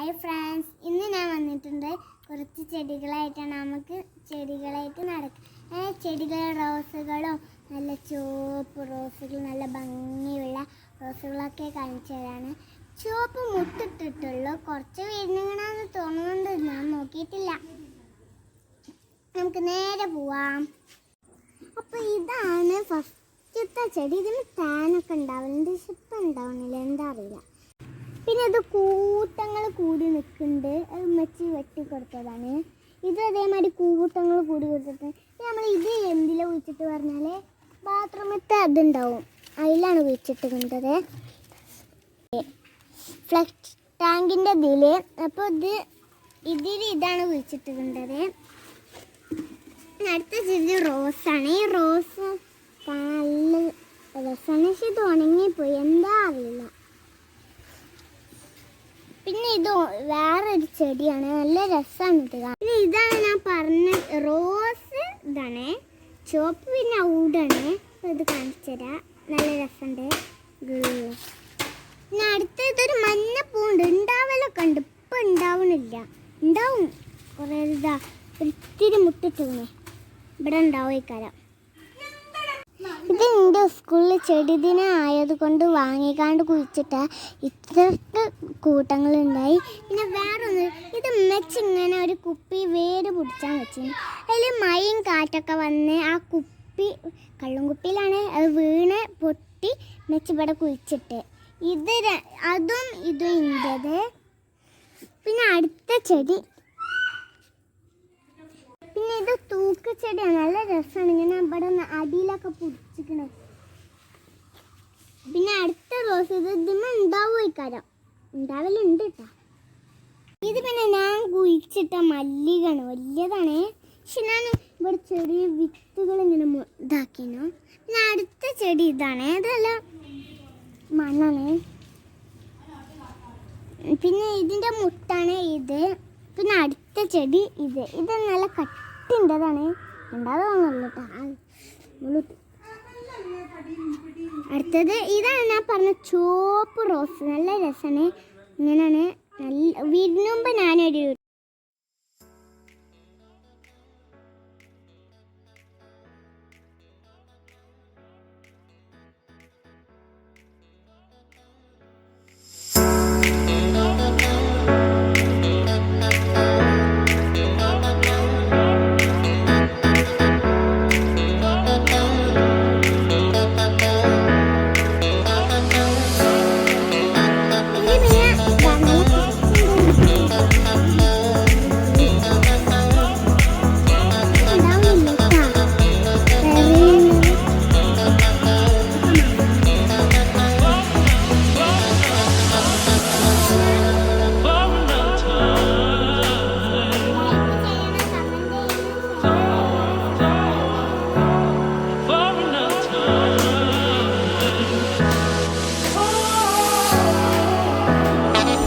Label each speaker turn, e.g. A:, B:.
A: Hi friends, ഇന്ന് ഞാൻ വന്നിട്ടുണ്ട് കുറച്ച് ചെടികളായിട്ടാണ്. നമുക്ക് ചെടികളായിട്ട് നടക്കുക. ചെടികൾ റോസുകളും നല്ല ചുവപ്പ് റോസുകൾ, നല്ല ഭംഗിയുള്ള റോസുകളൊക്കെ കാണിച്ചു തരാണ്. ചുവപ്പ് മുട്ടിട്ടിട്ടുള്ളൂ, കുറച്ച് വീഴുന്നതാണെന്ന് തോന്നുന്നുണ്ട്, ഞാൻ നോക്കിയിട്ടില്ല. നമുക്ക് നേരെ പോവാം. അപ്പോൾ ഇതാണ് ഫസ്റ്റത്തെ ചെടി. ഇതിന് താനൊക്കെ ഉണ്ടാവുന്നുണ്ട്, ഇപ്പം ഉണ്ടാവുന്നില്ല, എന്താ അറിയില്ല. പിന്നെ ഇത് കൂട്ടങ്ങൾ കൂടി നിൽക്കുന്നുണ്ട്, അത് മെച്ചി വെട്ടി കൊടുത്തതാണ്. ഇത് അതേമാതിരി കൂട്ടങ്ങൾ കൂടി കൊടുത്തിട്ട് നമ്മൾ ഇത് എന്തിലാണ് കുഴിച്ചിട്ട് പറഞ്ഞാൽ ബാത്റൂമത്തെ അതുണ്ടാവും, അതിലാണ് കുഴിച്ചിട്ടുള്ളത്. ഫ്ലക്സ് ടാങ്കിൻ്റെ ഇതിൽ. അപ്പോൾ ഇതാണ് കുഴിച്ചിട്ടുള്ളത്. അടുത്ത ചെടി റോസാണ്. ഈ റോസ് നല്ല രസമാണ്, പക്ഷെ ഇത് ഉണങ്ങിപ്പോയി, എന്താ അറിയില്ല. പിന്നെ ഇത് വേറൊരു ചെടിയാണ്, നല്ല രസമാണ് ഇത്. പിന്നെ ഇതാണ് ഞാൻ പറഞ്ഞ റോസ്, ഇതാണ് ചുവപ്പ്, പിന്നെ ഔടാണ്. അപ്പോൾ ഇത് കാണിച്ചു തരാം, നല്ല രസമുണ്ട്. പിന്നെ അടുത്ത ഇതൊരു മഞ്ഞപ്പൂണ്ട്, ഉണ്ടാവലൊക്കെ ഉണ്ട്, ഇപ്പം ഉണ്ടാവണില്ല, ഉണ്ടാവും കുറേ. ഇതാ ഒത്തിരി മുട്ടിട്ടുള്ളേ, ഇവിടെ ഉണ്ടാവും ഈ കാലം. ഇത് എൻ്റെ സ്കൂളിൽ ചെടി ദിനം ആയതുകൊണ്ട് വാങ്ങിക്കാണ്ട് കുഴിച്ചിട്ട ഇത്രക്ക് കൂട്ടങ്ങളുണ്ടായി. പിന്നെ വേറൊന്ന്, ഇത് മെച്ചിങ്ങനെ ഒരു കുപ്പി വേര് പിടിച്ചാൽ വെച്ചിരുന്നു. അതിൽ മഴയും കാറ്റൊക്കെ വന്ന് ആ കുപ്പി കള്ളും കുപ്പിയിലാണ് അത് വീണ് പൊട്ടി മെച്ചിവിടെ കുഴിച്ചിട്ട്. അതും ഇതും ഇൻ്റത്. പിന്നെ അടുത്ത ചെടി, പിന്നെ ഇത് തൂക്ക് ചെടിയാണ്, നല്ല രസമാണ്. ഇങ്ങനെ ഇവിടെ അടിയിലൊക്കെ പിടിച്ചിക്കണേ. പിന്നെ അടുത്ത റോസ്, ഇതിന് ഉണ്ടാവും ഇക്കാരം, ഉണ്ടാവലുണ്ട് കേട്ടോ. ഇത് പിന്നെ ഞാൻ കുഴിച്ചിട്ട മല്ലികയാണ്, വലിയതാണ്. പക്ഷെ ഞാൻ ഇവിടെ ചെറിയ വിത്തുകൾ ഇങ്ങനെ ഇതാക്കിനു. പിന്നെ അടുത്ത ചെടി ഇതാണ്, ഇതെല്ലാം മണ്ണാണ്. പിന്നെ ഇതിൻ്റെ മുട്ടാണ് ഇത്. പിന്നെ അടുത്ത ചെടി ഇത് നല്ല കട്ടിൻ്റെതാണ്, ഉണ്ടാകുന്നില്ല കേട്ടോ. അടുത്തത് ഇതാണ് ഞാൻ പറഞ്ഞ ചുവപ്പ് റോസ്, നല്ല രസമാണ്. ഇങ്ങനെയാണ്. നല്ല വിരുന്നുമ്പോൾ ഞാനൊരു